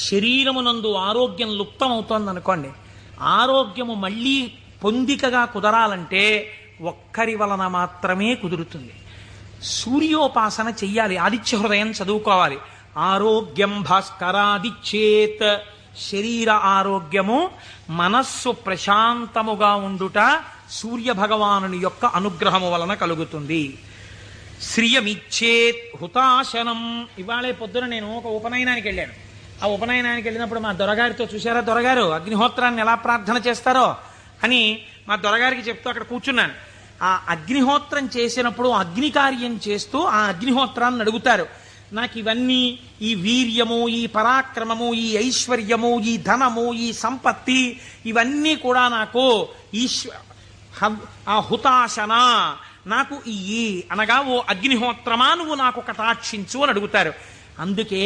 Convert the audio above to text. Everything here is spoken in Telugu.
శరీరమునందు ఆరోగ్యం లుప్తమవుతోంది అనుకోండి, ఆరోగ్యము మళ్ళీ పొందికగా కుదరాలంటే ఒక్కరి వలన మాత్రమే కుదురుతుంది. సూర్యోపాసన చెయ్యాలి, ఆదిత్య హృదయం చదువుకోవాలి. ఆరోగ్యం భాస్కరాదిచ్చేత్, శరీర ఆరోగ్యము మనస్సు ప్రశాంతముగా ఉండుట సూర్య భగవానుని యొక్క అనుగ్రహము వలన కలుగుతుంది. శ్రియమిచ్చేత్ హుతాశనం. ఇవాళే పొద్దున నేను ఒక ఉపనయనానికి వెళ్ళాను. ఆ ఉపనయనానికి వెళ్ళినప్పుడు మా దొరగారితో, చూశారా దొరగారు అగ్నిహోత్రాన్ని ఎలా ప్రార్థన చేస్తారో అని మా దొరగారికి చెప్తూ అక్కడ కూర్చున్నాను. ఆ అగ్నిహోత్రం చేసినప్పుడు అగ్ని కార్యం చేస్తూ ఆ అగ్నిహోత్రాన్ని అడుగుతారు, నాకు ఇవన్నీ, ఈ వీర్యము, ఈ పరాక్రమము, ఈ ఐశ్వర్యము, ఈ ధనము, ఈ సంపత్తి, ఇవన్నీ కూడా నాకు ఆ హుతాశన నాకు ఇయ్యి అనగా, ఓ అగ్నిహోత్రమా నువ్వు నాకు కటాక్షించు అని అడుగుతారు. అందుకే